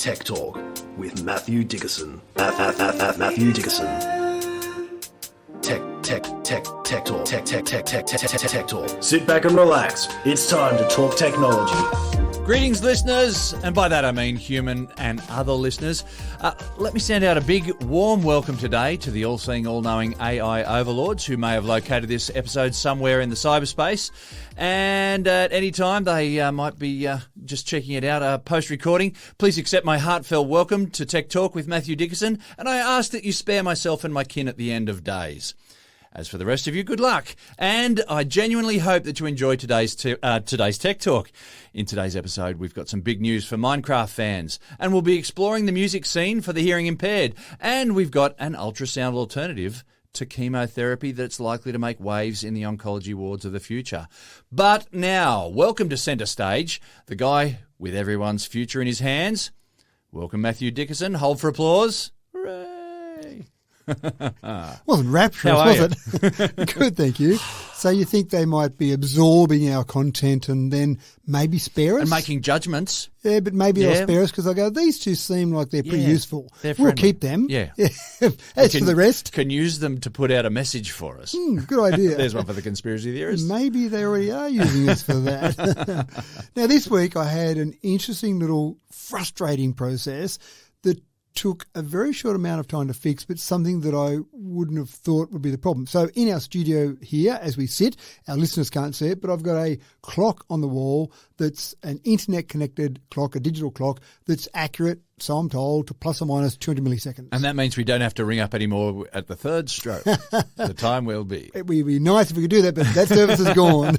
Tech Talk with Matthew Dickerson. Matthew Dickerson. Tech Talk. Sit back and relax. It's time to talk technology. Greetings, listeners, and by that I mean human and other listeners. Let me send out a big, warm welcome today to the all-seeing, all-knowing AI overlords who may have located this episode somewhere in the cyberspace, and at any time they might be just checking it out post-recording. Please accept my heartfelt welcome to Tech Talk with Matthew Dickerson, and I ask that you spare myself and my kin at the end of days. As for the rest of you, good luck. And I genuinely hope that you enjoy today's Tech Talk. In today's episode, we've got some big news for Minecraft fans, and we'll be exploring the music scene for the hearing impaired. And we've got an ultrasound alternative to chemotherapy that's likely to make waves in the oncology wards of the future. But now, welcome to centre stage, the guy with everyone's future in his hands. Welcome, Matthew Dickerson. Hold for applause. Hooray! Wasn't rapturous, was it? Good, thank you. So you think they might be absorbing our content and then maybe spare us? And making judgments. Yeah, but maybe they'll spare us because I go, these two seem like they're pretty useful. We'll keep them. Yeah. As for the rest. Can use them to put out a message for us. Good idea. There's one for the conspiracy theorists. Maybe they already are using us for that. Now, this week I had an interesting little frustrating process that took a very short amount of time to fix, but something that I wouldn't have thought would be the problem. So in our studio here, as we sit, our listeners can't see it, but I've got a clock on the wall that's an internet-connected clock, a digital clock that's accurate, so I'm told, to plus or minus 200 milliseconds. And that means we don't have to ring up anymore at the third stroke. The time will be. It would be nice if we could do that, but that service is gone.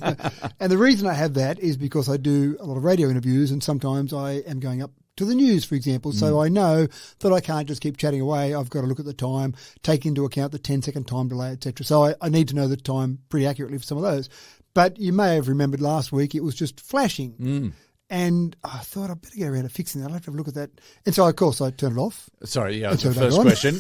And the reason I have that is because I do a lot of radio interviews, and sometimes I am going up to the news, for example. So I know that I can't just keep chatting away. I've got to look at the time, take into account the 10-second time delay, etc. So I need to know the time pretty accurately for some of those. But you may have remembered last week it was just flashing. And I thought I'd better get around to fixing that. I'll have to have a look at that. And so, of course, I turned it off. Sorry, the first question.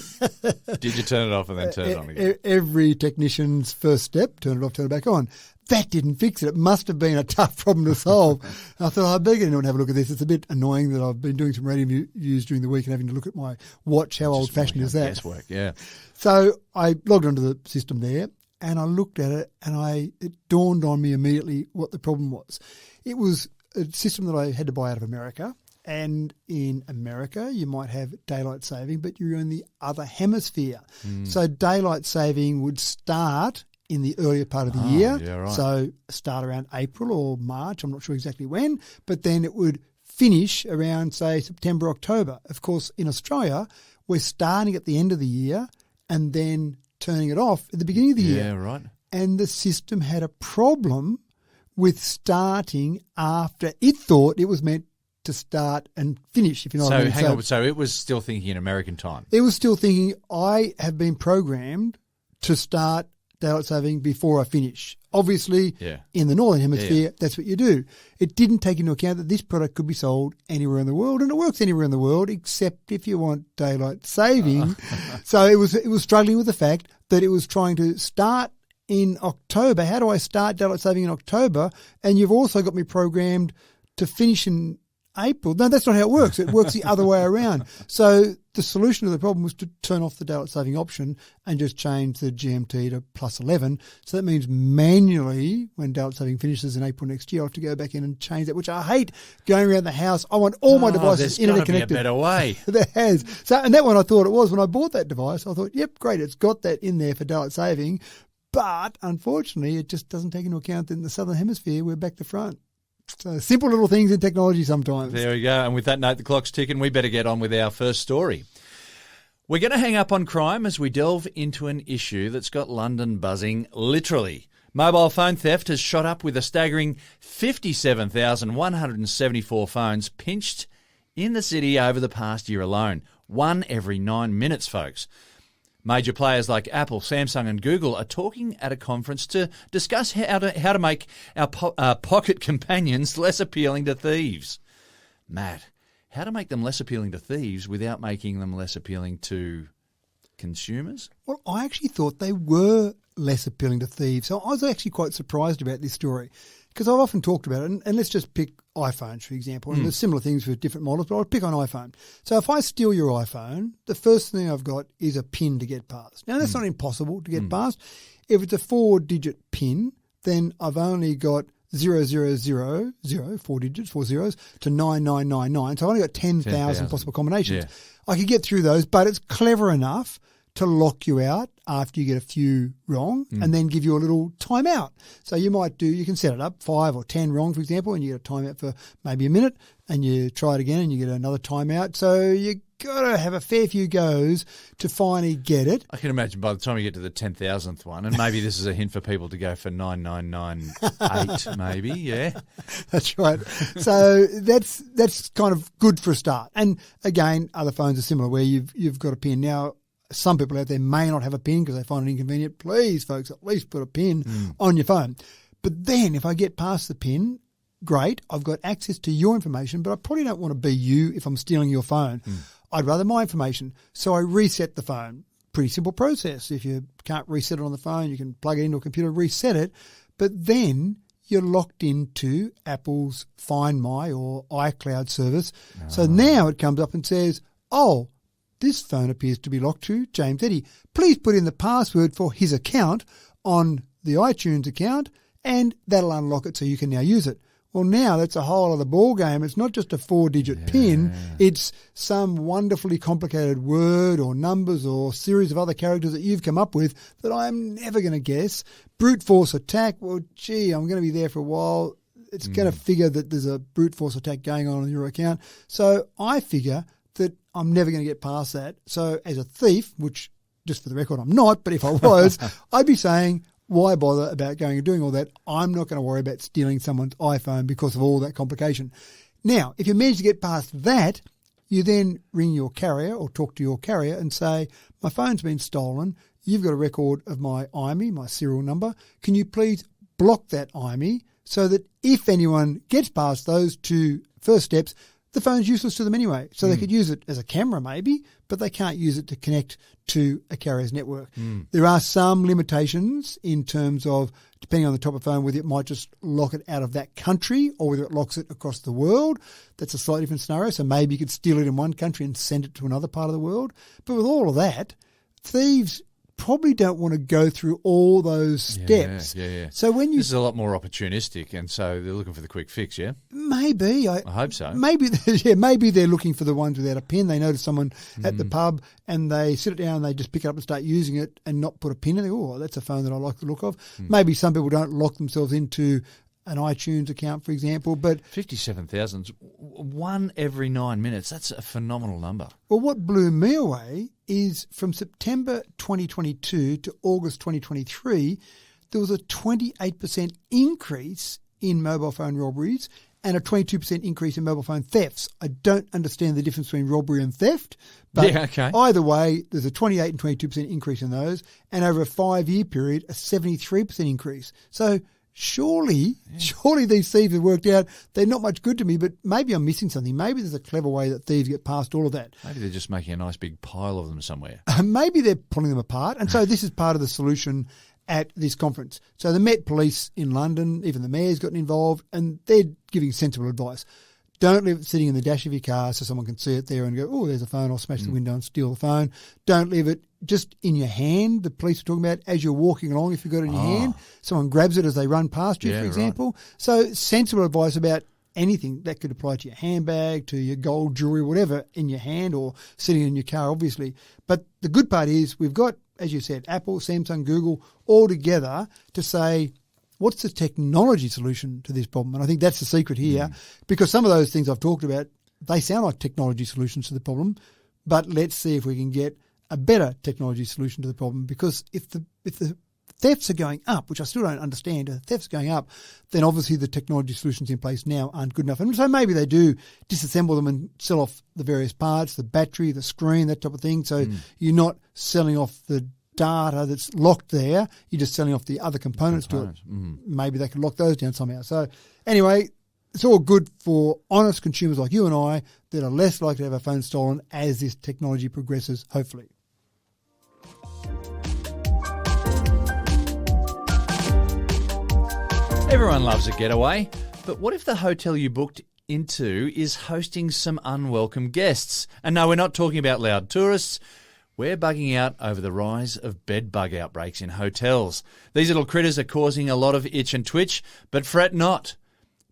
Did you turn it off and then turn it on again? Every technician's first step, turn it off, turn it back on. That didn't fix it. It must have been a tough problem to solve. I thought, I'd better get in and have a look at this. It's a bit annoying that I've been doing some radio interviews during the week and having to look at my watch. How old-fashioned is that? Guesswork, yeah. So I logged onto the system there and I looked at it and it dawned on me immediately what the problem was. It was a system that I had to buy out of America. And in America, you might have daylight saving, but you're in the other hemisphere. So daylight saving would start in the earlier part of the year. Yeah, right. So start around April or March, I'm not sure exactly when, but then it would finish around, say, September, October. Of course, in Australia, we're starting at the end of the year and then turning it off at the beginning of the year. Yeah, right. And the system had a problem with starting after it thought it was meant to start and finish, if you know what I mean. Hang on, so it was still thinking in American time. It was still thinking, I have been programmed to start daylight saving before I finish. Obviously, in the Northern Hemisphere, that's what you do. It didn't take into account that this product could be sold anywhere in the world, and it works anywhere in the world, except if you want daylight saving. So it was struggling with the fact that it was trying to start in October. How do I start daylight saving in October? And you've also got me programmed to finish in April. No, that's not how it works. It works the other way around. So the solution to the problem was to turn off the daylight saving option and just change the GMT to plus 11. So that means manually, when daylight saving finishes in April next year, I have to go back in and change that, which I hate going around the house. I want all my devices internet connected. There's got to be a better way. There has. So, and that one I thought it was when I bought that device. I thought, yep, great. It's got that in there for daylight saving. But unfortunately, it just doesn't take into account that in the Southern Hemisphere, we're back to front. So simple little things in technology sometimes. There we go. And with that note, the clock's ticking. We better get on with our first story. We're going to hang up on crime as we delve into an issue that's got London buzzing, literally. Mobile phone theft has shot up with a staggering 57,174 phones pinched in the city over the past year alone. 1 every 9 minutes, folks. Major players like Apple, Samsung and Google are talking at a conference to discuss how to make our pocket companions less appealing to thieves. Matt, how to make them less appealing to thieves without making them less appealing to consumers? Well, I actually thought they were less appealing to thieves. So I was actually quite surprised about this story because I've often talked about it. And let's just pick iPhones, for example, and there's similar things with different models, but I'll pick on iPhone. So if I steal your iPhone, the first thing I've got is a PIN to get past. Now, that's not impossible to get past. If it's a 4-digit PIN, then I've only got 0000, 4 digits, 4 zeros, to 9999. So I've only got 10,000 possible combinations. Yeah. I could get through those, but it's clever enough to lock you out after you get a few wrong and then give you a little timeout. So you can set it up 5 or 10 wrong, for example, and you get a timeout for maybe a minute, and you try it again and you get another timeout. So you got to have a fair few goes to finally get it. I can imagine by the time you get to the 10,000th one, and maybe this is a hint for people to go for 9998 maybe, yeah. That's right. So that's kind of good for a start. And again, other phones are similar where you've got a PIN. Now, some people out there may not have a PIN because they find it inconvenient. Please, folks, at least put a PIN on your phone. But then if I get past the PIN, great, I've got access to your information, but I probably don't want to be you if I'm stealing your phone. I'd rather my information. So I reset the phone. Pretty simple process. If you can't reset it on the phone, you can plug it into a computer, reset it. But then you're locked into Apple's Find My or iCloud service. So now it comes up and says, oh, this phone appears to be locked to James Eddy. Please put in the password for his account on the iTunes account, and that'll unlock it so you can now use it. Well, now that's a whole other ball game. It's not just a 4-digit PIN. It's some wonderfully complicated word or numbers or series of other characters that you've come up with that I'm never going to guess. Brute force attack. Well, gee, I'm going to be there for a while. It's going to figure that there's a brute force attack going on your account. So I figure that I'm never going to get past that. So as a thief, which just for the record I'm not, but if I was, I'd be saying, why bother about going and doing all that? I'm not going to worry about stealing someone's iPhone because of all that complication. Now, if you manage to get past that, you then ring your carrier or talk to your carrier and say, my phone's been stolen. You've got a record of my IMEI, my serial number. Can you please block that IMEI so that if anyone gets past those two first steps, the phone's useless to them anyway. So they could use it as a camera maybe, but they can't use it to connect to a carrier's network. There are some limitations in terms of, depending on the type of phone, whether it might just lock it out of that country or whether it locks it across the world. That's a slightly different scenario. So maybe you could steal it in one country and send it to another part of the world. But with all of that, thieves probably don't want to go through all those steps. So when you, this is a lot more opportunistic, and so they're looking for the quick fix. Maybe I hope so. Maybe maybe they're looking for the ones without a PIN. They notice someone at the pub and they sit it down and they just pick it up and start using it and not put a PIN in it. Oh, that's a phone that I like the look of. Maybe some people don't lock themselves into an iTunes account, for example, but 57,000, one every 9 minutes. That's a phenomenal number. Well, what blew me away is from September 2022 to August 2023, there was a 28% increase in mobile phone robberies and a 22% increase in mobile phone thefts. I don't understand the difference between robbery and theft, but either way, there's a 28 and 22% increase in those, and over a 5-year period, a 73% increase. So surely these thieves have worked out they're not much good to me, but maybe I'm missing something. Maybe there's a clever way that thieves get past all of that. Maybe they're just making a nice big pile of them somewhere. Maybe they're pulling them apart. And so this is part of the solution at this conference. So the Met Police in London, even the mayor's gotten involved, and they're giving sensible advice. Don't leave it sitting in the dash of your car so someone can see it there and go, oh, there's a phone, I'll smash the window and steal the phone. Don't leave it just in your hand, the police are talking about, as you're walking along, if you've got it in your hand. Someone grabs it as they run past you, for example. Right. So sensible advice about anything that could apply to your handbag, to your gold jewellery, whatever, in your hand or sitting in your car, obviously. But the good part is we've got, as you said, Apple, Samsung, Google, all together to say, what's the technology solution to this problem? And I think that's the secret here, because some of those things I've talked about, they sound like technology solutions to the problem, but let's see if we can get a better technology solution to the problem, because if the thefts are going up, which I still don't understand, if the thefts are going up, then obviously the technology solutions in place now aren't good enough. And so maybe they do disassemble them and sell off the various parts, the battery, the screen, that type of thing. So you're not selling off the data that's locked there, you're just selling off the other components to it. Maybe they can lock those down somehow. So anyway, it's all good for honest consumers like you and I that are less likely to have a phone stolen as this technology progresses, hopefully. Everyone loves a getaway. But what if the hotel you booked into is hosting some unwelcome guests? And no, we're not talking about loud tourists. We're bugging out over the rise of bedbug outbreaks in hotels. These little critters are causing a lot of itch and twitch, but fret not,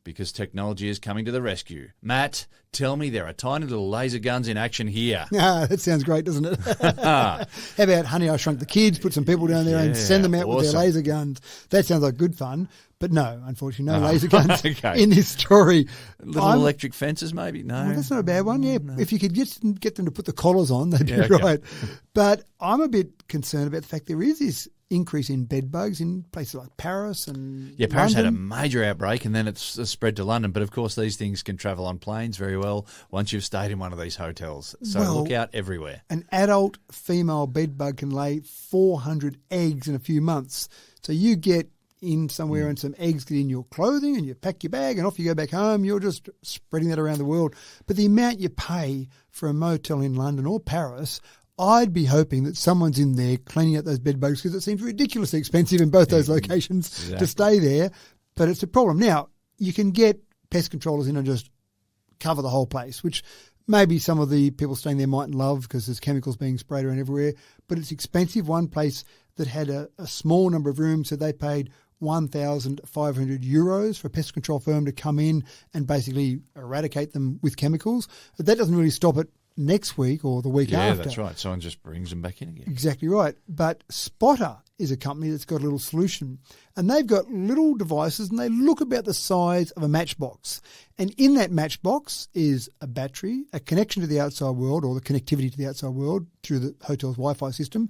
because technology is coming to the rescue. Matt, tell me there are tiny little laser guns in action here. Ah, that sounds great, doesn't it? How about Honey, I Shrunk the Kids, put some people down there and send them out with their laser guns. That sounds like good fun. But no, unfortunately, no laser guns in this story. Little electric fences, maybe? No. Well, that's not a bad one, yeah. No. If you could get them to put the collars on, they'd be right. But I'm a bit concerned about the fact there is this increase in bed bugs in places like Paris and Paris London. had a major outbreak and then it's spread to London. But, of course, these things can travel on planes very well once you've stayed in one of these hotels. So look out everywhere. An adult female bed bug can lay 400 eggs in a few months. So you get in somewhere and some eggs get in your clothing and you pack your bag and off you go back home. You're just spreading that around the world. But the amount you pay for a motel in London or Paris, I'd be hoping that someone's in there cleaning out those bed bugs because it seems ridiculously expensive in both those locations to stay there. But it's a problem. Now, you can get pest controllers in and just cover the whole place, which maybe some of the people staying there mightn't love because there's chemicals being sprayed around everywhere. But it's expensive. One place that had a small number of rooms, so they paid €1,500 for a pest control firm to come in and basically eradicate them with chemicals. But that doesn't really stop it next week or the week after. Yeah, that's right. Someone just brings them back in again. Exactly right. But Spotter is a company that's got a little solution. And they've got little devices and they look about the size of a matchbox. And in that matchbox is a battery, a connection to the outside world or the connectivity to the outside world through the hotel's Wi-Fi system,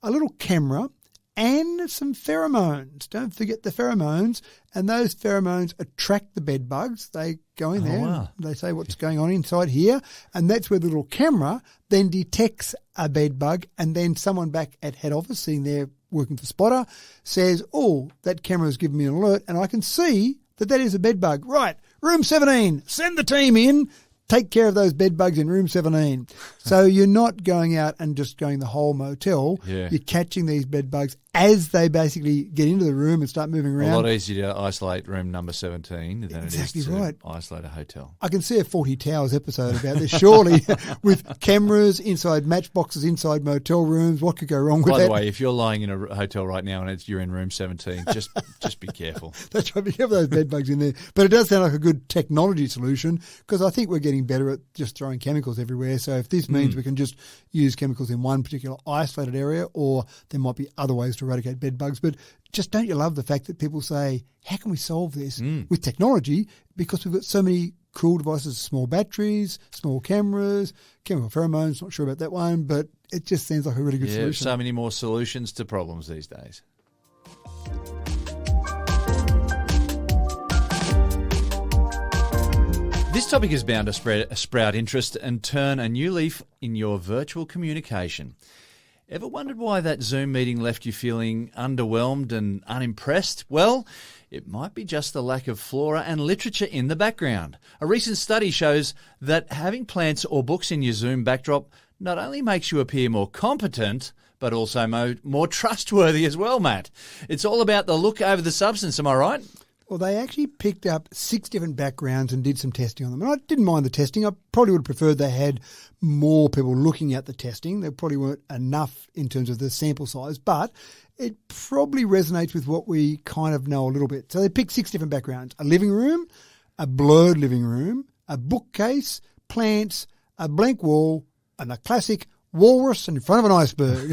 a little camera, and some pheromones. Don't forget the pheromones. And those pheromones attract the bed bugs. They go in there. Wow. They say what's going on inside here. And that's where the little camera then detects a bed bug. And then someone back at head office sitting there working for Spotter says, oh, that camera has given me an alert. And I can see that is a bed bug. Right, room 17, send the team in. Take care of those bed bugs in room 17. So you're not going out and just going the whole motel. Yeah. You're catching these bed bugs as they basically get into the room and start moving around. A lot easier to isolate room number 17 than it is to isolate a hotel. I can see a 40 Towers episode about this, surely, with cameras inside matchboxes, inside motel rooms. What could go wrong with that? By the way, if you're lying in a hotel right now and you're in room 17, just be careful. That's right, be careful those bed bugs in there. But it does sound like a good technology solution because I think we're getting better at just throwing chemicals everywhere. So if this means we can just use chemicals in one particular isolated area, or there might be other ways to eradicate bed bugs. But just don't you love the fact that people say, how can we solve this with technology? Because we've got so many cool devices, small batteries, small cameras, chemical pheromones, not sure about that one, but it just seems like a really good solution. So many more solutions to problems these days. This topic is bound to sprout interest and turn a new leaf in your virtual communication. Ever wondered why that Zoom meeting left you feeling underwhelmed and unimpressed? Well, it might be just the lack of flora and literature in the background. A recent study shows that having plants or books in your Zoom backdrop not only makes you appear more competent, but also more trustworthy as well, Matt. It's all about the look over the substance, am I right? Well, they actually picked up 6 different backgrounds and did some testing on them. And I didn't mind the testing. I probably would have preferred they had more people looking at the testing. There probably weren't enough in terms of the sample size, but it probably resonates with what we kind of know a little bit. So they picked 6 different backgrounds: a living room, a blurred living room, a bookcase, plants, a blank wall, and a classic walrus in front of an iceberg.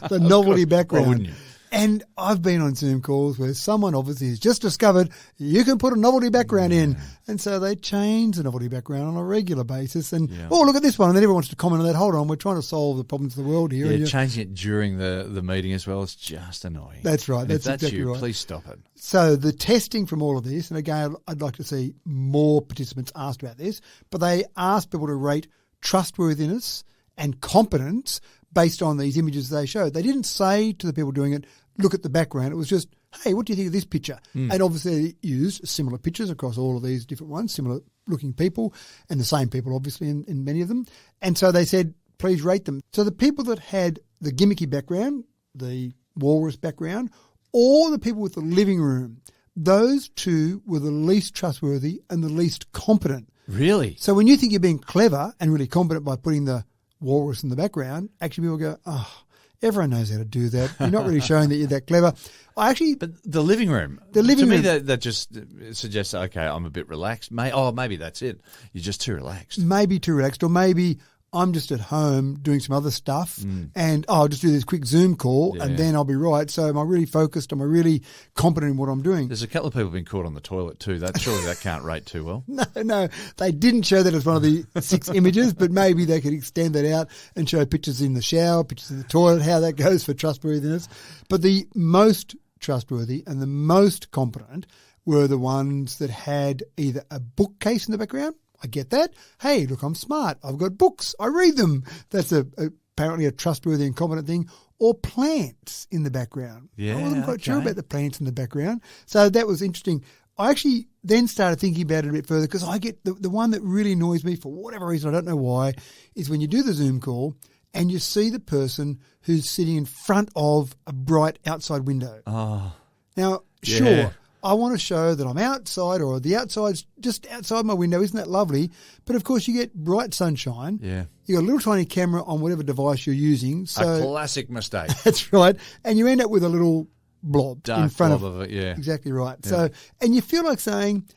The novelty background. Why wouldn't you? And I've been on Zoom calls where someone obviously has just discovered you can put a novelty background in. And so they change the novelty background on a regular basis. And, oh, look at this one. And then everyone wants to comment on that. Hold on, we're trying to solve the problems of the world here. Yeah, changing it during the meeting as well is just annoying. That's right. That's exactly right. Please stop it. So the testing from all of this, and again, I'd like to see more participants asked about this, but they asked people to rate trustworthiness and competence based on these images they showed. They didn't say to the people doing it, look at the background. It was just, hey, what do you think of this picture? And obviously they used similar pictures across all of these different ones, similar looking people, and the same people obviously in many of them. And so they said, please rate them. So the people that had the gimmicky background, the walrus background, or the people with the living room, those two were the least trustworthy and the least competent. Really? So when you think you're being clever and really competent by putting the walrus in the background, actually people go, oh, everyone knows how to do that. You're not really showing that you're that clever. But the living room. To me, that just suggests, okay, I'm a bit relaxed. Maybe that's it. You're just too relaxed. Maybe too relaxed, or maybe I'm just at home doing some other stuff and I'll just do this quick Zoom call and then I'll be right. So am I really focused? Am I really competent in what I'm doing? There's a couple of people been caught on the toilet too. Surely that can't rate too well. No. They didn't show that as one of the 6 images, but maybe they could extend that out and show pictures in the shower, pictures in the toilet, how that goes for trustworthiness. But the most trustworthy and the most competent were the ones that had either a bookcase in the background. I get that. Hey, look, I'm smart. I've got books. I read them. That's apparently a trustworthy and competent thing. Or plants in the background. Yeah, I wasn't quite sure about the plants in the background. So that was interesting. I actually then started thinking about it a bit further because I get the one that really annoys me for whatever reason, I don't know why, is when you do the Zoom call and you see the person who's sitting in front of a bright outside window. Oh. Now, sure. I want to show that I'm outside or the outside's just outside my window. Isn't that lovely? But, of course, you get bright sunshine. Yeah. You got a little tiny camera on whatever device you're using. So a classic mistake. That's right. And you end up with a little blob dark in front blob of it, yeah. Exactly right. Yeah. So, and you feel like saying,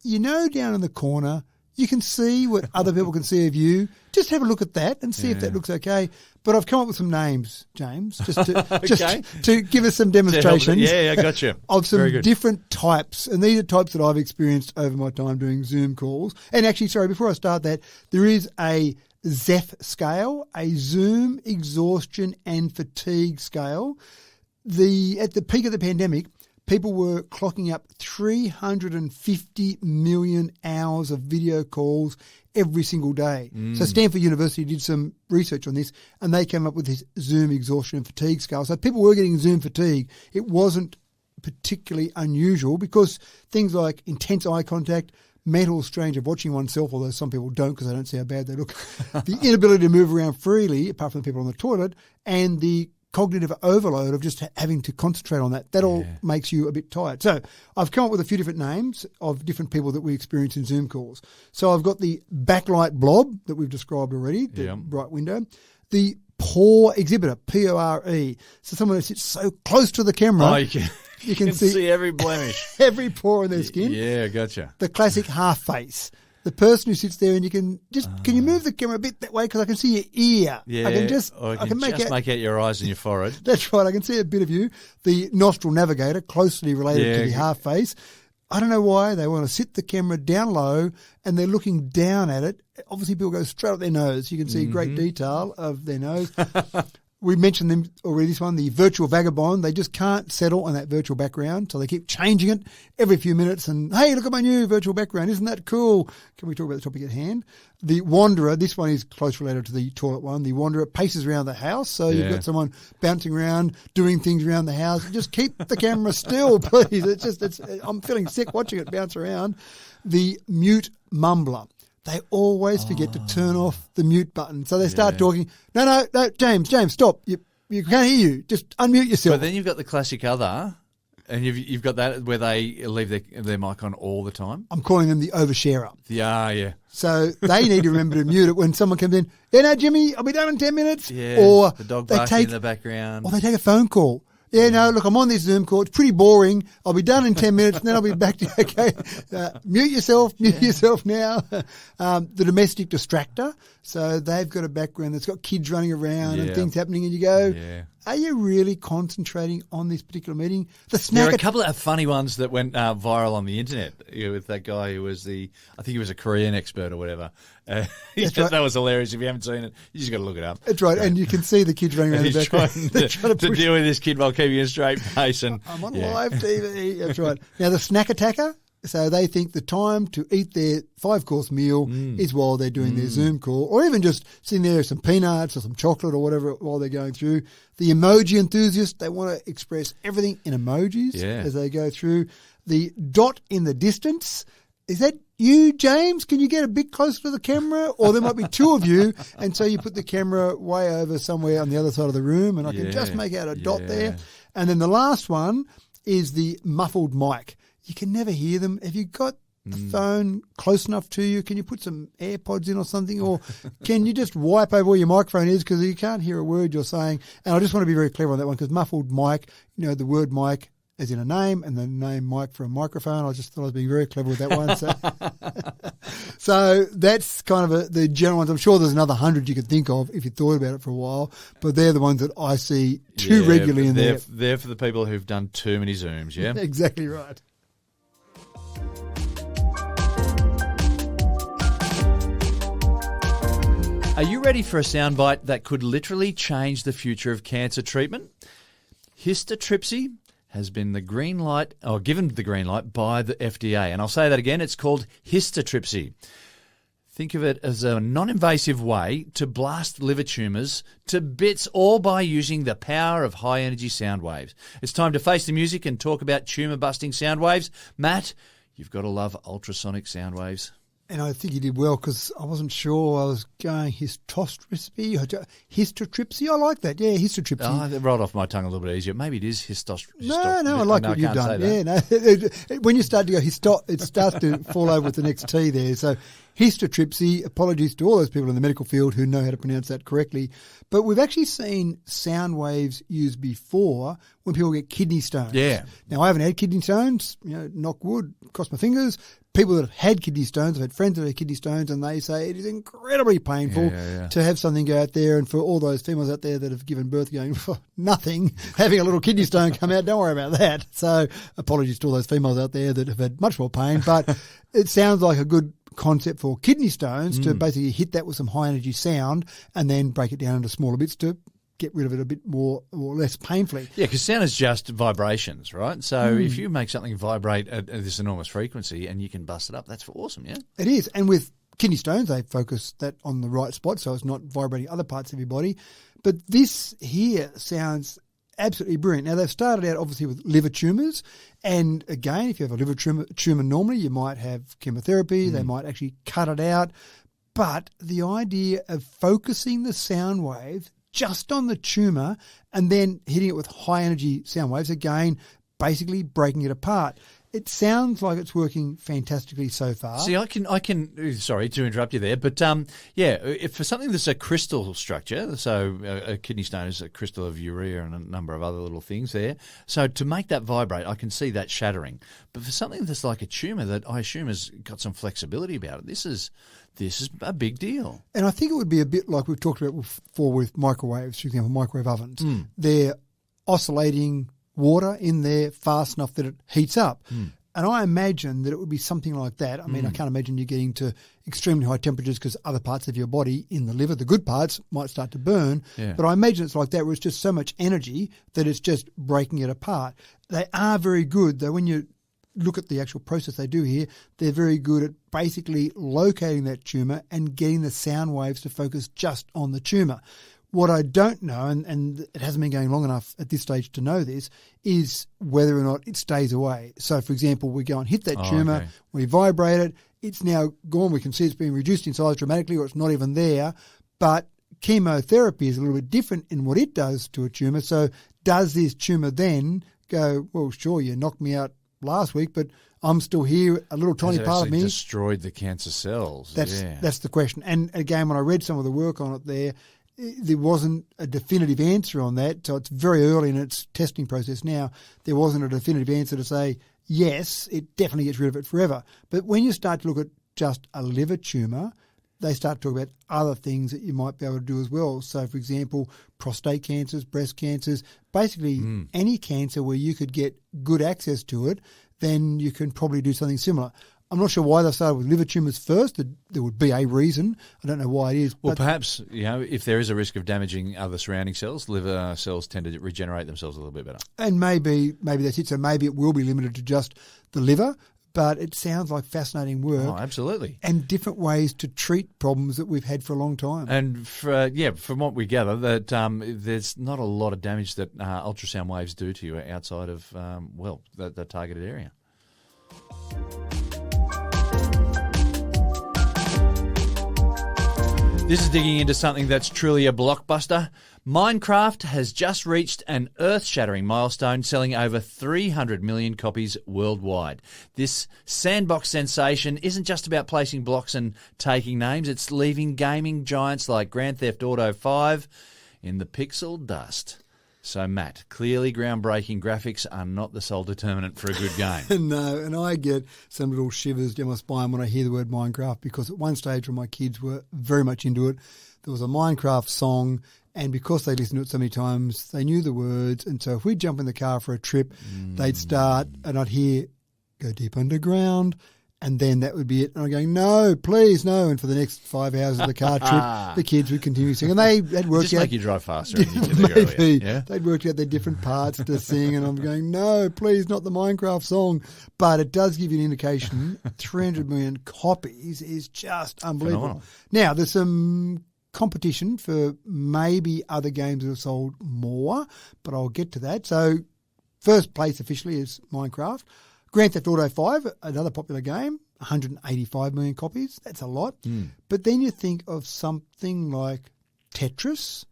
down in the corner, you can see what other people can see of you. Just have a look at that and see if that looks okay. But I've come up with some names, James, just to give us some demonstrations. Yeah, I got you. Of some different types. And these are types that I've experienced over my time doing Zoom calls. And actually, sorry, before I start that, there is a ZEF scale, a Zoom exhaustion and fatigue scale. At the peak of the pandemic, people were clocking up 350 million hours of video calls every single day. So Stanford University did some research on this and they came up with this Zoom exhaustion and fatigue scale. So people were getting Zoom fatigue. It wasn't particularly unusual because things like intense eye contact, mental strain of watching oneself, although some people don't because they don't see how bad they look, the inability to move around freely, apart from the people on the toilet, and the cognitive overload of just having to concentrate on that. That all makes you a bit tired. So I've come up with a few different names of different people that we experience in Zoom calls. So I've got the backlight blob that we've described already, the bright window. The pore exhibitor, P-O-R-E. So someone who sits so close to the camera. You can see every blemish. Every pore in their skin. Yeah, gotcha. The classic half face. The person who sits there and you can can you move the camera a bit that way because I can see your ear. Yeah, I can make out your eyes and your forehead. That's right. I can see a bit of you. The nostril navigator, closely related to the half face. I don't know why they want to sit the camera down low and they're looking down at it. Obviously, people go straight up their nose. You can see great detail of their nose. We mentioned them already, this one, the virtual vagabond. They just can't settle on that virtual background, so they keep changing it every few minutes. And, hey, look at my new virtual background. Isn't that cool? Can we talk about the topic at hand? The wanderer, this one is close related to the toilet one. The wanderer paces around the house, so you've got someone bouncing around, doing things around the house. Just keep the camera still, please. I'm feeling sick watching it bounce around. The mute mumbler. They always forget to turn off the mute button. So they start talking. No, James, stop. You can't hear you. Just unmute yourself. But then you've got the classic other, and you've got that where they leave their mic on all the time. I'm calling them the oversharer. Yeah. So they need to remember to mute it when someone comes in. Yeah, no, Jimmy, I'll be done in 10 minutes. Yeah, or the dog barking in the background. Or they take a phone call. Yeah, no, look, I'm on this Zoom call. It's pretty boring. I'll be done in 10 minutes and then I'll be back to you. Okay. Mute yourself now. The domestic distractor. So they've got a background that's got kids running around and things happening and you go, are you really concentrating on this particular meeting? There are a couple of funny ones that went viral on the internet with that guy who was I think he was a Korean expert or whatever. That was hilarious. If you haven't seen it, you just got to look it up. That's right. And you can see the kids running around the background. Trying to deal with this kid while keeping a straight face. And I'm on live TV. That's right. Now, the snack attacker. So they think the time to eat their 5-course meal is while they're doing their Zoom call, or even just sitting there with some peanuts or some chocolate or whatever while they're going through. The emoji enthusiast, they want to express everything in emojis as they go through. The dot in the distance, is that you, James? Can you get a bit closer to the camera? Or there might be two of you, and so you put the camera way over somewhere on the other side of the room, and I can just make out a dot there. And then the last one is the muffled mic. you can never hear them. Have you got the phone close enough to you? Can you put some AirPods in or something? Or can you just wipe over where your microphone is because you can't hear a word you're saying? And I just want to be very clever on that one because muffled mic, the word mic as in a name and the name mic for a microphone. I just thought I was being very clever with that one. So that's kind of the general ones. I'm sure there's another 100 you could think of if you thought about it for a while, but they're the ones that I see too regularly in there. They're for the people who've done too many Zooms, yeah? Exactly right. Are you ready for a soundbite that could literally change the future of cancer treatment? Histotripsy has been given the green light by the FDA. And I'll say that again, it's called histotripsy. Think of it as a non-invasive way to blast liver tumours to bits, all by using the power of high-energy sound waves. It's time to face the music and talk about tumour-busting sound waves. Matt, you've got to love ultrasonic sound waves. And I think you did well because I wasn't sure I was going histotripsy. I like that. Yeah, histotripsy. Oh, that rolled off my tongue a little bit easier. Maybe it is histotripsy. No, I like what you've done. Yeah, no. When you start to go it starts to fall over with the next T there. So histotripsy, apologies to all those people in the medical field who know how to pronounce that correctly. But we've actually seen sound waves used before when people get kidney stones. Yeah. Now, I haven't had kidney stones, knock wood, cross my fingers. People that have had kidney stones, I've had friends that have had kidney stones, and they say it is incredibly painful to have something go out there. And for all those females out there that have given birth going for nothing, having a little kidney stone come out, don't worry about that. So apologies to all those females out there that have had much more pain. But it sounds like a good concept for kidney stones to basically hit that with some high energy sound and then break it down into smaller bits to get rid of it a bit more or less painfully. Yeah, because sound is just vibrations, right? So if you make something vibrate at this enormous frequency and you can bust it up, that's awesome, yeah? It is. And with kidney stones, they focus that on the right spot so it's not vibrating other parts of your body. But this here sounds absolutely brilliant. Now, they've started out obviously with liver tumours. And again, if you have a liver tumour normally, you might have chemotherapy. They might actually cut it out. But the idea of focusing the sound wave just on the tumour and then hitting it with high energy sound waves, again, basically breaking it apart. It sounds like it's working fantastically so far. See, I can. Sorry to interrupt you there, but if for something that's a crystal structure, so a kidney stone is a crystal of urea and a number of other little things there. So to make that vibrate, I can see that shattering. But for something that's like a tumour that I assume has got some flexibility about it, this is a big deal. And I think it would be a bit like we've talked about before with microwaves, for example, microwave ovens. They're oscillating water in there fast enough that it heats up. And I imagine that it would be something like that. I mean, I can't imagine you getting to extremely high temperatures because other parts of your body in the liver, the good parts, might start to burn. Yeah. But I imagine it's like that where it's just so much energy that it's just breaking it apart. They are very good, though, when you look at the actual process they do here, they're very good at basically locating that tumour and getting the sound waves to focus just on the tumour. What I don't know, and it hasn't been going long enough at this stage to know this, is whether or not it stays away. So, for example, we go and hit that tumour, we vibrate it, it's now gone, we can see it's been reduced in size dramatically or it's not even there, but chemotherapy is a little bit different in what it does to a tumour. So does this tumour then go, well, sure, you knocked me out last week, but I'm still here, a little tiny part of me. Destroyed the cancer cells. That's the question. And again, when I read some of the work on it there wasn't a definitive answer on that. So it's very early in its testing process now. There wasn't a definitive answer to say, yes, it definitely gets rid of it forever. But when you start to look at just a liver tumour, they start to talk about other things that you might be able to do as well. So, for example, prostate cancers, breast cancers, basically any cancer where you could get good access to it, then you can probably do something similar. I'm not sure why they started with liver tumours first. There would be a reason. I don't know why it is. Well, perhaps, if there is a risk of damaging other surrounding cells, liver cells tend to regenerate themselves a little bit better. And maybe that's it. So maybe it will be limited to just the liver, but it sounds like fascinating work. Oh, absolutely. And different ways to treat problems that we've had for a long time. And, from what we gather, that there's not a lot of damage that ultrasound waves do to you outside of, the targeted area. This is digging into something that's truly a blockbuster. Minecraft has just reached an earth-shattering milestone, selling over 300 million copies worldwide. This sandbox sensation isn't just about placing blocks and taking names. It's leaving gaming giants like Grand Theft Auto 5 in the pixel dust. So, Matt, clearly groundbreaking graphics are not the sole determinant for a good game. No, and I get some little shivers down my spine when I hear the word Minecraft, because at one stage when my kids were very much into it, there was a Minecraft song, and because they listened to it so many times, they knew the words. And so if we'd jump in the car for a trip, they'd start, and I'd hear, "Go deep underground," and then that would be it. And I'm going, "No, please, no." And for the next 5 hours of the car trip, the kids would continue singing. And they'd worked just out. Make you drive faster. Maybe. Yeah? They'd worked out their different parts to sing. And I'm going, "No, please, not the Minecraft song." But it does give you an indication. 300 million copies is just unbelievable. Phenomenal. Now, there's some competition for maybe other games that have sold more, but I'll get to that. So first place officially is Minecraft. Grand Theft Auto 5, another popular game, 185 million copies. That's a lot. But then you think of something like Tetris,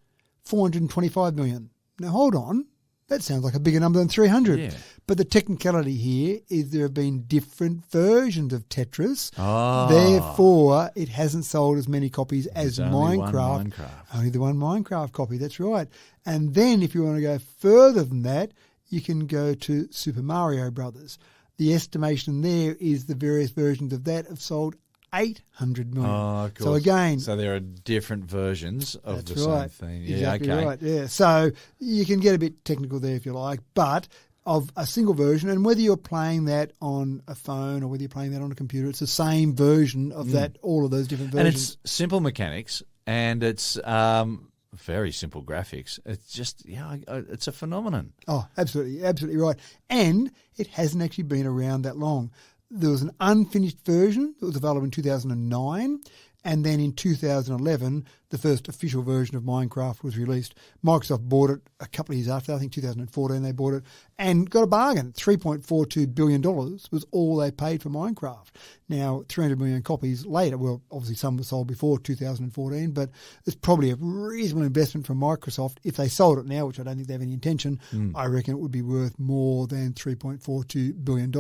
425 million. Now, hold on. That sounds like a bigger number than 300. Yeah. But the technicality here is there have been different versions of Tetris. Oh. Therefore, it hasn't sold as many copies as only one Minecraft. Minecraft. Only the one Minecraft copy, that's right. And then if you want to go further than that, you can go to Super Mario Brothers. The estimation there is the various versions of that have sold 800 million. Oh, of course. So again, so there are different versions of the right. same thing. Yeah, Exactly okay. right. Yeah. So you can get a bit technical there if you like, but of a single version, and whether you're playing that on a phone or whether you're playing that on a computer, it's the same version of that. All of those different versions. And it's simple mechanics, and it's very simple graphics. It's just, it's a phenomenon. Oh, absolutely, absolutely right. And it hasn't actually been around that long. There was an unfinished version that was available in 2009, and then in 2011, the first official version of Minecraft was released. Microsoft bought it a couple of years after, I think 2014 they bought it, and got a bargain. $3.42 billion was all they paid for Minecraft. Now, 300 million copies later, well, obviously some were sold before 2014, but it's probably a reasonable investment from Microsoft. If they sold it now, which I don't think they have any intention, I reckon it would be worth more than $3.42 billion.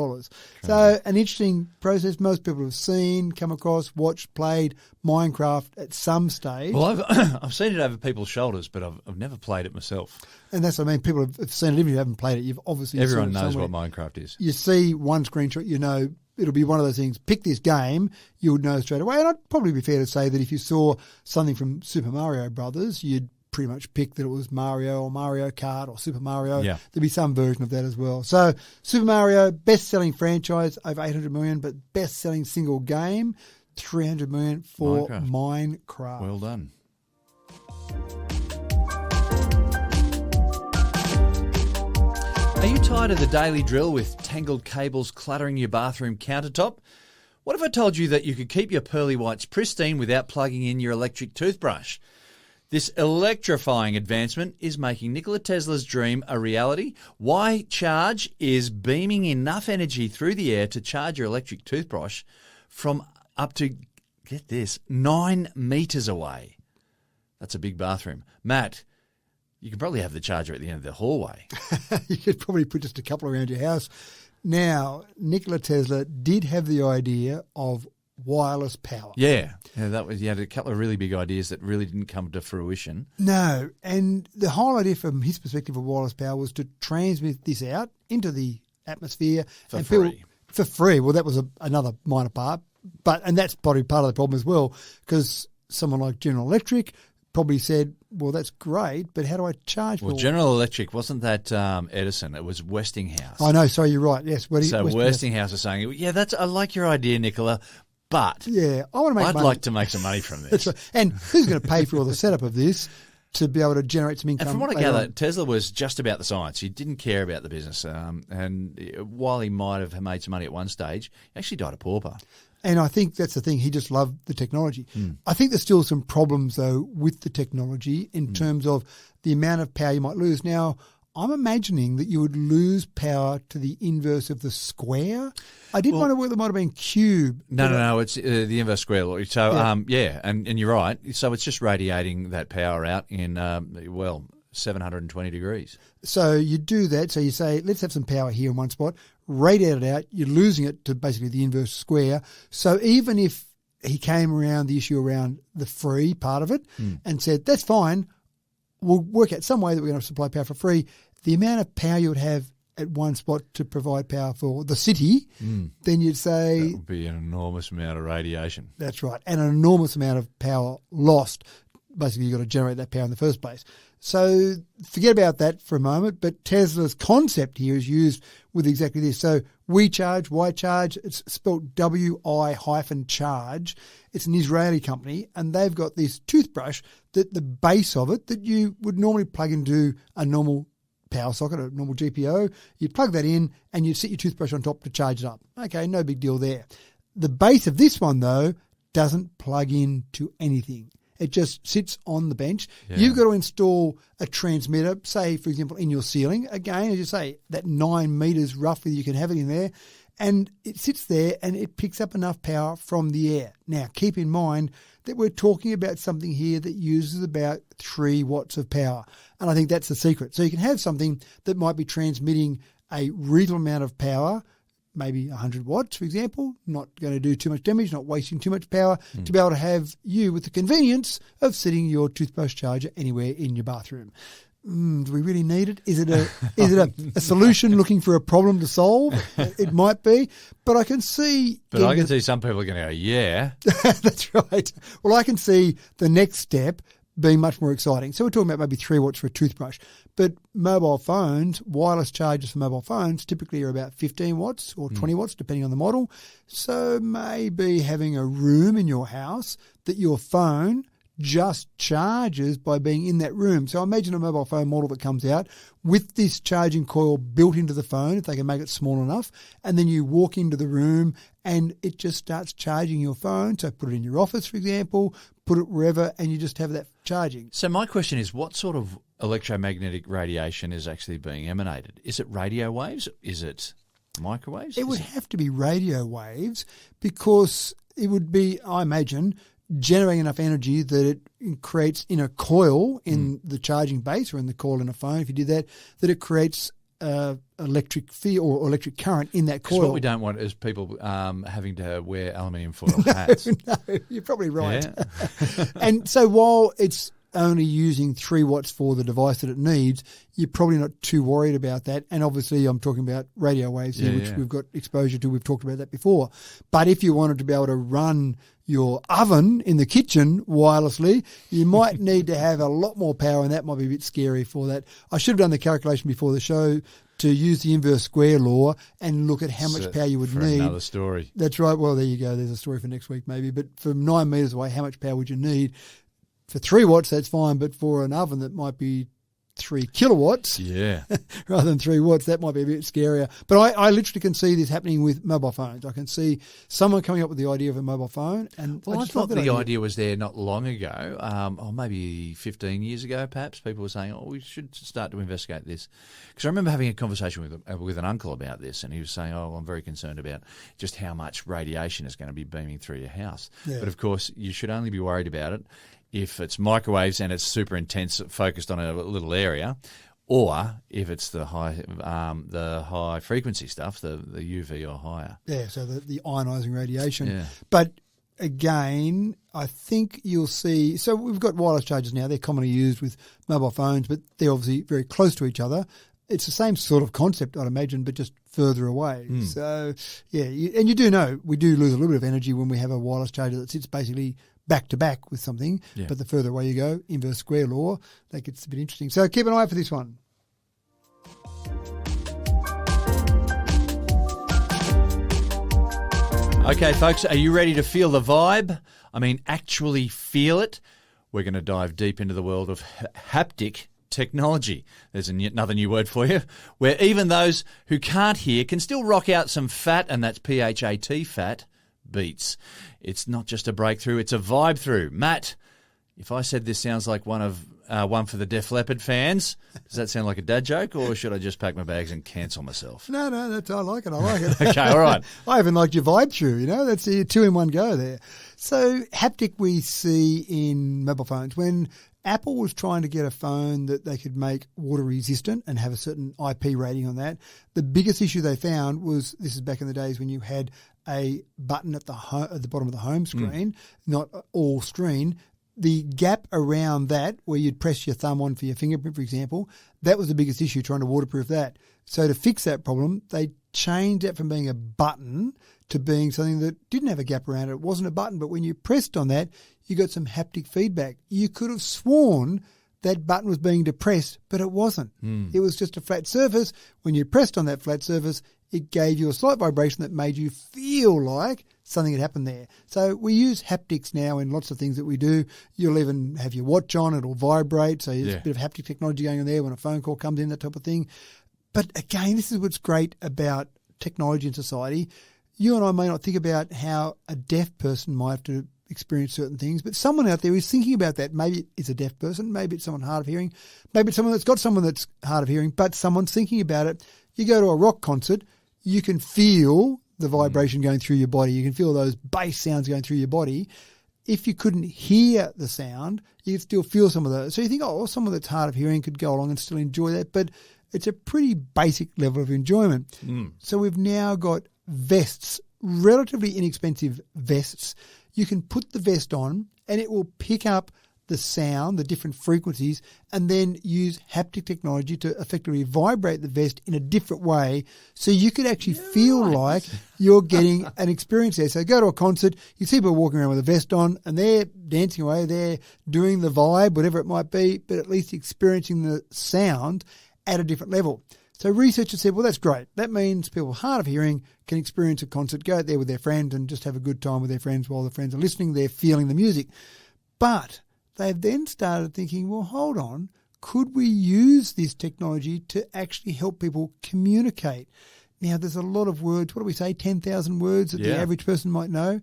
So an interesting process. Most people have seen, come across, watched, played Minecraft at some stage. Well, I've seen it over people's shoulders, but I've never played it myself. And that's what I mean. People have seen it. Even if you haven't played it, you've obviously Everyone seen it knows somewhere. what Minecraft is. You see one screenshot, you know, it'll be one of those things, pick this game, you would know straight away. And I'd probably be fair to say that if you saw something from Super Mario Brothers, you'd pretty much pick that it was Mario or Mario Kart or Super Mario. Yeah. There'd be some version of that as well. So Super Mario, best-selling franchise, over 800 million, but best-selling single game, 300 million for Minecraft. Well done. Are you tired of the daily drill with tangled cables cluttering your bathroom countertop? What if I told you that you could keep your pearly whites pristine without plugging in your electric toothbrush? This electrifying advancement is making Nikola Tesla's dream a reality. Y-Charge is beaming enough energy through the air to charge your electric toothbrush from up to, get this, 9 metres away. That's a big bathroom. Matt, you could probably have the charger at the end of the hallway. You could probably put just a couple around your house. Now, Nikola Tesla did have the idea of wireless power. Yeah, that was. He had a couple of really big ideas that really didn't come to fruition. No, and the whole idea from his perspective of wireless power was to transmit this out into the atmosphere For and free. For free. Well, that was another minor part, and that's probably part of the problem as well, because someone like General Electric probably said, well, that's great, but how do I charge people? Well, General Electric, wasn't that Edison? It was Westinghouse. I know, sorry, you're right. Yes. Westinghouse is saying, yeah, I like your idea, Nicola, but yeah, I want to make I'd money. like to make some money from this. That's right. And who's going to pay for all the setup of this to be able to generate some income? And from what I later gather, on? Tesla was just about the science. He didn't care about the business. And while he might have made some money at one stage, he actually died a pauper. And I think that's the thing. He just loved the technology. I think there's still some problems, though, with the technology in terms of the amount of power you might lose. Now, I'm imagining that you would lose power to the inverse of the square. I did wonder whether it might have been cube. No, it's the inverse square law. So, and you're right. So it's just radiating that power out in, 720 degrees. So you do that. So you say, let's have some power here in one spot, radiate it out. You're losing it to basically the inverse square. So even if he came around the issue around the free part of it and said, that's fine, we'll work out some way that we're going to supply power for free, the amount of power you would have at one spot to provide power for the city, then you'd say... That would be an enormous amount of radiation. That's right. And an enormous amount of power lost. Basically, you've got to generate that power in the first place. So forget about that for a moment, but Tesla's concept here is used with exactly this. So We Charge, Why Charge, it's spelled WI-charge. It's an Israeli company, and they've got this toothbrush that the base of it that you would normally plug into a normal power socket, a normal GPO. You plug that in and you sit your toothbrush on top to charge it up. Okay, no big deal there. The base of this one, though, doesn't plug in to anything. It just sits on the bench. Yeah. You've got to install a transmitter, say, for example, in your ceiling. Again, as you say, that 9 metres roughly, you can have it in there. And it sits there and it picks up enough power from the air. Now, keep in mind that we're talking about something here that uses about 3 watts of power. And I think that's the secret. So you can have something that might be transmitting a reasonable amount of power, maybe 100 watts, for example, not going to do too much damage, not wasting too much power, to be able to have you with the convenience of sitting your toothbrush charger anywhere in your bathroom. Do we really need it? Is it a solution looking for a problem to solve? It might be, but I can see... But I can see some people are going to go, yeah. That's right. Well, I can see the next step being much more exciting. So we're talking about maybe 3 watts for a toothbrush. But mobile phones, wireless chargers for mobile phones typically are about 15 watts or 20 watts, depending on the model. So maybe having a room in your house that your phone just charges by being in that room. So imagine a mobile phone model that comes out with this charging coil built into the phone, if they can make it small enough, and then you walk into the room and it just starts charging your phone. So put it in your office, for example, put it wherever, and you just have that charging. So my question is, what sort of electromagnetic radiation is actually being emanated? Is it radio waves? Is it microwaves? It would have to be radio waves because it would be, I imagine, generating enough energy that it creates in a coil in the charging base or in the coil in a phone, if you did that, that it creates electric field or electric current in that coil. What we don't want is people having to wear aluminium foil hats. No, you're probably right. Yeah. And so while it's only using 3 watts for the device that it needs, you're probably not too worried about that. And obviously I'm talking about radio waves here, which we've got exposure to. We've talked about that before. But if you wanted to be able to run your oven in the kitchen wirelessly, you might need to have a lot more power, and that might be a bit scary for that. I should have done the calculation before the show to use the inverse square law and look at how much power you would need. Another story. That's right. Well, there you go. There's a story for next week maybe. But from 9 metres away, how much power would you need? For 3 watts, that's fine, but for an oven that might be 3 kilowatts rather than 3 watts, that might be a bit scarier. But I literally can see this happening with mobile phones. I can see someone coming up with the idea of a mobile phone. And I thought the idea was there not long ago, or maybe 15 years ago perhaps. People were saying, we should start to investigate this. Because I remember having a conversation with an uncle about this, and he was saying, I'm very concerned about just how much radiation is going to be beaming through your house. Yeah. But, of course, you should only be worried about it if it's microwaves and it's super intense, focused on a little area, or if it's the high frequency stuff, the UV or higher. Yeah, so the ionising radiation. Yeah. But again, I think you'll see. So we've got wireless chargers now. They're commonly used with mobile phones, but they're obviously very close to each other. It's the same sort of concept, I'd imagine, but just further away. So, yeah, and you do know we do lose a little bit of energy when we have a wireless charger that sits basically back to back with something, but the further away you go, inverse square law, that gets a bit interesting. So keep an eye for this one. Okay, folks, are you ready to feel the vibe? I mean, actually feel it? We're going to dive deep into the world of haptic technology. There's another new word for you, where even those who can't hear can still rock out some fat, and that's PHAT, fat, beats. It's not just a breakthrough, it's a vibe through. Matt, if I said this sounds like one of one for the Def Leppard fans. Does that sound like a dad joke, or should I just pack my bags and cancel myself? No, I like it. Okay, all right. I even liked your vibe through, that's a 2-in-1 go there. So haptic we see in mobile phones. When Apple was trying to get a phone that they could make water resistant and have a certain IP rating on that, the biggest issue they found was, this is back in the days when you had a button at the bottom of the home screen, not all screen. The gap around that, where you'd press your thumb on for your fingerprint, for example, that was the biggest issue, trying to waterproof that. So to fix that problem, they changed that from being a button to being something that didn't have a gap around it. It wasn't a button, but when you pressed on that, you got some haptic feedback. You could have sworn that button was being depressed, but it wasn't. It was just a flat surface. When you pressed on that flat surface, it gave you a slight vibration that made you feel like something had happened there. So we use haptics now in lots of things that we do. You'll even have your watch on, it'll vibrate. So there's a bit of haptic technology going on there when a phone call comes in, that type of thing. But again, this is what's great about technology in society. You and I may not think about how a deaf person might have to experience certain things, but someone out there is thinking about that. Maybe it's a deaf person, maybe it's someone hard of hearing, maybe it's someone that's got someone that's hard of hearing, but someone's thinking about it. You go to a rock concert, you can feel the vibration going through your body. You can feel those bass sounds going through your body. If you couldn't hear the sound, you could still feel some of those. So you think, someone that's hard of hearing could go along and still enjoy that, but it's a pretty basic level of enjoyment. So we've now got vests, relatively inexpensive vests. You can put the vest on and it will pick up the sound, the different frequencies, and then use haptic technology to effectively vibrate the vest in a different way so you could actually feel like you're getting an experience there. So go to a concert, you see people walking around with a vest on and they're dancing away, they're doing the vibe, whatever it might be, but at least experiencing the sound at a different level. So researchers said, well, that's great. That means people hard of hearing can experience a concert, go out there with their friends and just have a good time with their friends while the friends are listening, they're feeling the music. But they've then started thinking, well, hold on, could we use this technology to actually help people communicate? Now, there's a lot of words. What do we say, 10,000 words that the average person might know?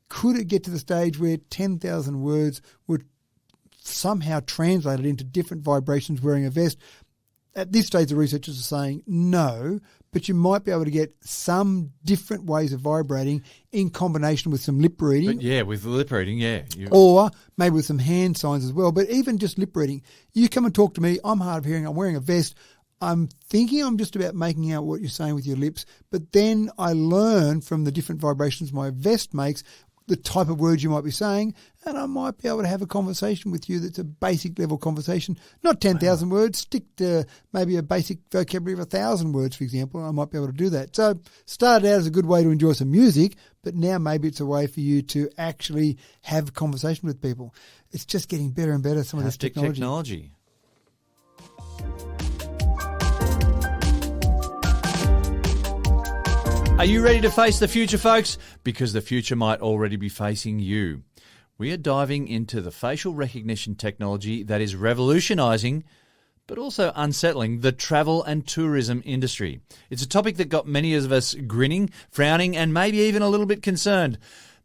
Could it get to the stage where 10,000 words would somehow translate it into different vibrations wearing a vest? At this stage, the researchers are saying no, but you might be able to get some different ways of vibrating in combination with some lip reading. But with lip reading, Or maybe with some hand signs as well. But even just lip reading, you come and talk to me, I'm hard of hearing, I'm wearing a vest, I'm thinking I'm just about making out what you're saying with your lips, but then I learn from the different vibrations my vest makes the type of words you might be saying, and I might be able to have a conversation with you that's a basic level conversation. Not 10,000 words, stick to maybe a basic vocabulary of 1,000 words, for example. I might be able to do that. So started out as a good way to enjoy some music, but now maybe it's a way for you to actually have a conversation with people. It's just getting better and better, some of this technology. Are you ready to face the future, folks? Because the future might already be facing you. We are diving into the facial recognition technology that is revolutionising, but also unsettling, the travel and tourism industry. It's a topic that got many of us grinning, frowning, and maybe even a little bit concerned.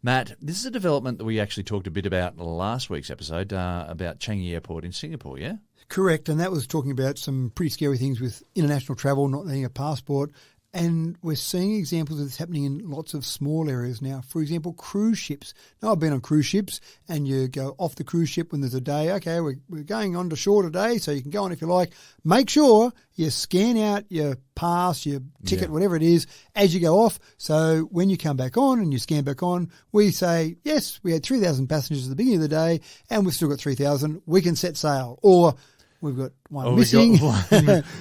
Matt, this is a development that we actually talked a bit about last week's episode about Changi Airport in Singapore, yeah? Correct, and that was talking about some pretty scary things with international travel, not needing a passport. And we're seeing examples of this happening in lots of small areas now. For example, cruise ships. Now, I've been on cruise ships, and you go off the cruise ship when there's a day. Okay, we're going on to shore today, so you can go on if you like. Make sure you scan out your pass, your ticket, whatever it is, as you go off. So when you come back on and you scan back on, we say, yes, we had 3,000 passengers at the beginning of the day, and we've still got 3,000. We can set sail. Or we've got one missing.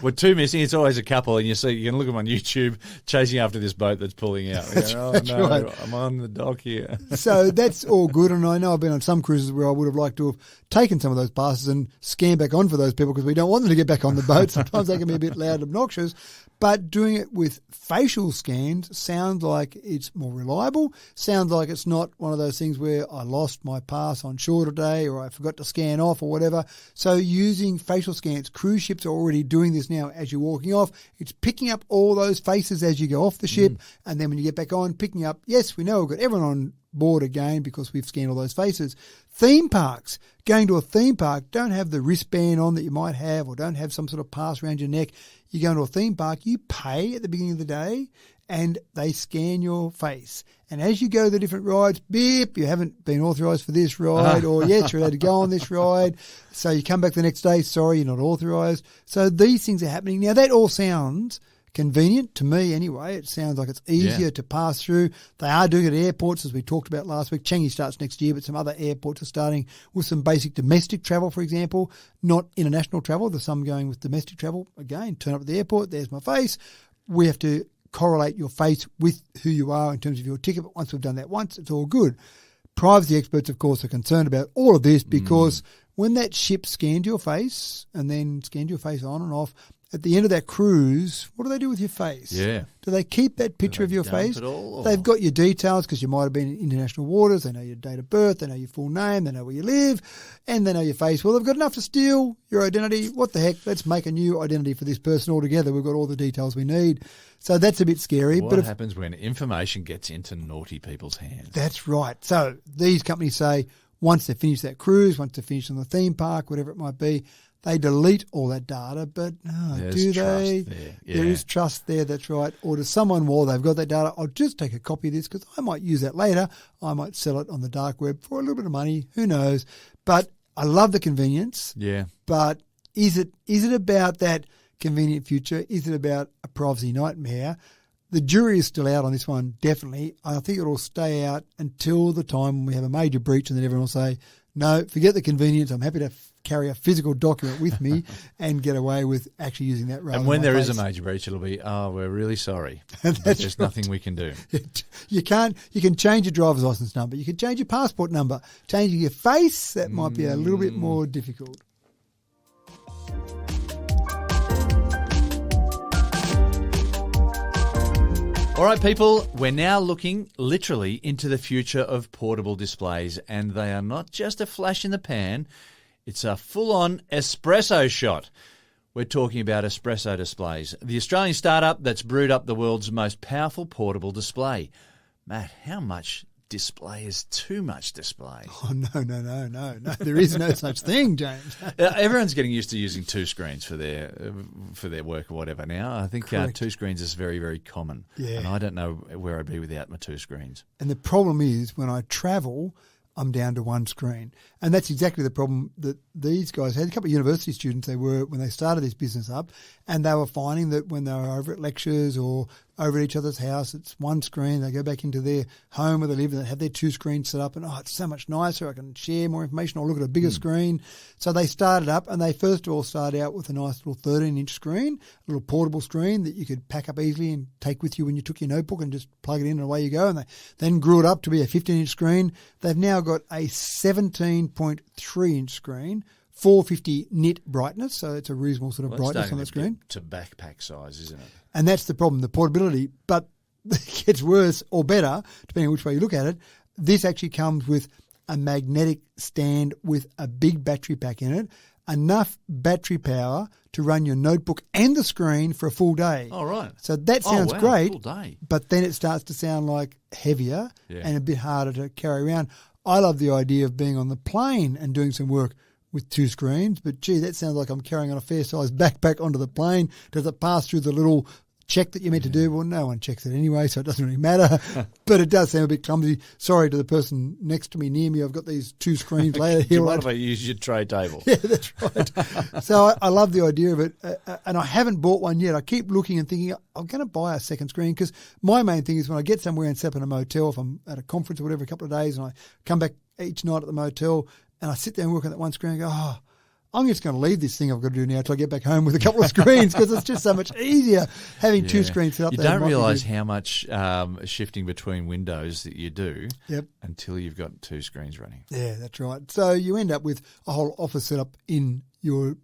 We're two missing. It's always a couple, and you can look them on YouTube chasing after this boat that's pulling out. That's right. I'm on the dock here. So that's all good, and I know I've been on some cruises where I would have liked to have taken some of those passes and scanned back on for those people because we don't want them to get back on the boat. Sometimes they can be a bit loud and obnoxious. But doing it with facial scans sounds like it's more reliable, sounds like it's not one of those things where I lost my pass on shore today or I forgot to scan off or whatever. So using facial scans advance. Cruise ships are already doing this now as you're walking off. It's picking up all those faces as you go off the ship, and then when you get back on, picking up, yes, we know we've got everyone on board again because we've scanned all those faces. Theme parks. Going to a theme park, don't have the wristband on that you might have, or don't have some sort of pass around your neck. You go into a theme park, you pay at the beginning of the day, and they scan your face. And as you go to the different rides, beep, you haven't been authorised for this ride, or yes, you're allowed to go on this ride. So you come back the next day, sorry, you're not authorised. So these things are happening. Now, that all sounds convenient to me anyway. It sounds like it's easier to pass through. They are doing it at airports, as we talked about last week. Changi starts next year, but some other airports are starting with some basic domestic travel, for example, not international travel. There's some going with domestic travel. Again, turn up at the airport, there's my face. We have to correlate your face with who you are in terms of your ticket. But once we've done that once, it's all good. Privacy experts, of course, are concerned about all of this because when that ship scanned your face and then scanned your face on and off, at the end of that cruise, what do they do with your face? Yeah. Do they keep that picture of your face? They've got your details because you might have been in international waters. They know your date of birth. They know your full name. They know where you live. And they know your face. Well, they've got enough to steal your identity. What the heck? Let's make a new identity for this person altogether. We've got all the details we need. So that's a bit scary. What happens when information gets into naughty people's hands? That's right. So these companies say once they finish that cruise, once they finish on the theme park, whatever it might be, they delete all that data, but do they? There is trust there, that's right. Or does someone, while they've got that data, I'll just take a copy of this because I might use that later. I might sell it on the dark web for a little bit of money. Who knows? But I love the convenience. Yeah. But is it about that convenient future? Is it about a privacy nightmare? The jury is still out on this one, definitely. I think it will stay out until the time when we have a major breach and then everyone will say, no, forget the convenience. I'm happy to carry a physical document with me and get away with actually using that rather. And when there is a major breach, it'll be, we're really sorry. There's nothing we can do. You can change your driver's license number. You can change your passport number. Changing your face, that might be a little bit more difficult. All right, people, we're now looking literally into the future of portable displays, and they are not just a flash in the pan. It's a full-on espresso shot. We're talking about espresso displays, the Australian startup that's brewed up the world's most powerful portable display. Matt, how much display is too much display? Oh, no. There is no such thing, James. Everyone's getting used to using two screens for their work or whatever now. I think two screens is very, very common. Yeah. And I don't know where I'd be without my two screens. And the problem is when I travel, I'm down to one screen. And that's exactly the problem that these guys had. A couple of university students, when they started this business up, and they were finding that when they were over at lectures or over at each other's house, it's one screen. They go back into their home where they live and they have their two screens set up and, it's so much nicer. I can share more information or look at a bigger screen. So they started up and they first of all started out with a nice little 13-inch screen, a little portable screen that you could pack up easily and take with you when you took your notebook and just plug it in and away you go. And they then grew it up to be a 15-inch screen. They've now got a 17.3-inch screen, 450 nit brightness, so it's a reasonable sort of brightness on the screen. To backpack size, isn't it? And that's the problem, the portability. But it gets worse or better, depending on which way you look at it. This actually comes with a magnetic stand with a big battery pack in it, enough battery power to run your notebook and the screen for a full day. Oh, right. So that sounds great, full day. But then it starts to sound like heavier and a bit harder to carry around. I love the idea of being on the plane and doing some work with two screens, but gee, that sounds like I'm carrying on a fair-sized backpack onto the plane. Does it pass through the little check that you're meant to do? Well, no one checks it anyway, so it doesn't really matter. But it does sound a bit clumsy. Sorry to the person next to me, near me. I've got these two screens later here. What if I use your tray table? Yeah, that's right. So I love the idea of it, and I haven't bought one yet. I keep looking and thinking I'm going to buy a second screen because my main thing is when I get somewhere and set up in a motel, if I'm at a conference or whatever, a couple of days, and I come back each night at the motel, and I sit there and work on that one screen and go, I'm just going to leave this thing I've got to do now until I get back home with a couple of screens because it's just so much easier having two screens set up. You don't realise how much shifting between windows that you do until you've got two screens running. Yeah, that's right. So you end up with a whole office set up in your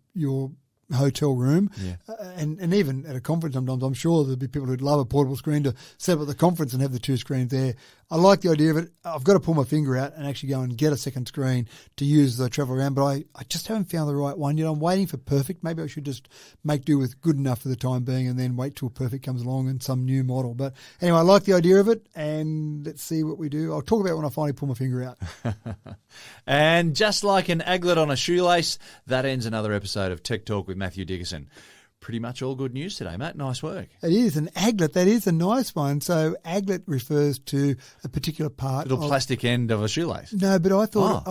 hotel room. Yeah. And even at a conference sometimes, I'm sure there'll be people who'd love a portable screen to set up at the conference and have the two screens there. I like the idea of it. I've got to pull my finger out and actually go and get a second screen to use as I travel around, but I just haven't found the right one. I'm waiting for perfect. Maybe I should just make do with good enough for the time being and then wait till perfect comes along and some new model. But anyway, I like the idea of it, and let's see what we do. I'll talk about it when I finally pull my finger out. And just like an aglet on a shoelace, that ends another episode of Tech Talk with Matthew Dickerson. Pretty much all good news today, Matt. Nice work. It is. An aglet, that is a nice one. So aglet refers to a particular part. Little plastic end of a shoelace. No, but I thought,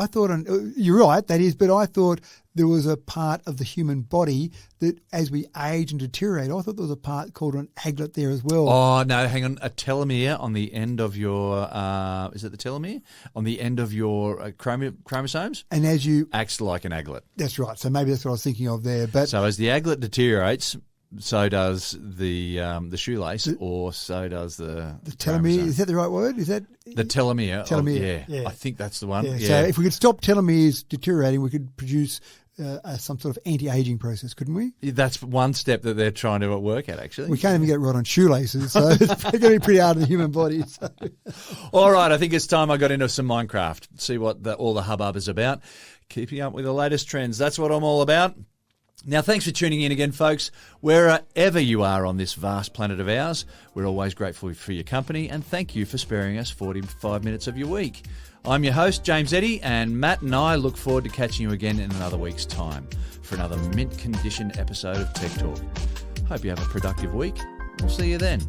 you're right, that is, but I thought there was a part of the human body that as we age and deteriorate, I thought there was a part called an aglet there as well. Oh, no, hang on. A telomere on the end of your, is it the telomere? On the end of your chromosomes? And as you... Acts like an aglet. That's right. So maybe that's what I was thinking of there. But so as the aglet deteriorates, so does the shoelace, or so does the telomere. chromosome. Is that the right word? Is that the telomere? Telomere. Yeah. I think that's the one. Yeah. Yeah. So if we could stop telomeres deteriorating, we could produce some sort of anti-aging process, couldn't we? That's one step that they're trying to work at, actually. We can't even get it right on shoelaces, so it's going to be pretty hard on the human body. So. All right, I think it's time I got into some Minecraft, see what all the hubbub is about. Keeping up with the latest trends, that's what I'm all about. Now, thanks for tuning in again, folks. Wherever you are on this vast planet of ours, we're always grateful for your company, and thank you for sparing us 45 minutes of your week. I'm your host, James Eddy, and Matt and I look forward to catching you again in another week's time for another mint-condition episode of Tech Talk. Hope you have a productive week. We'll see you then.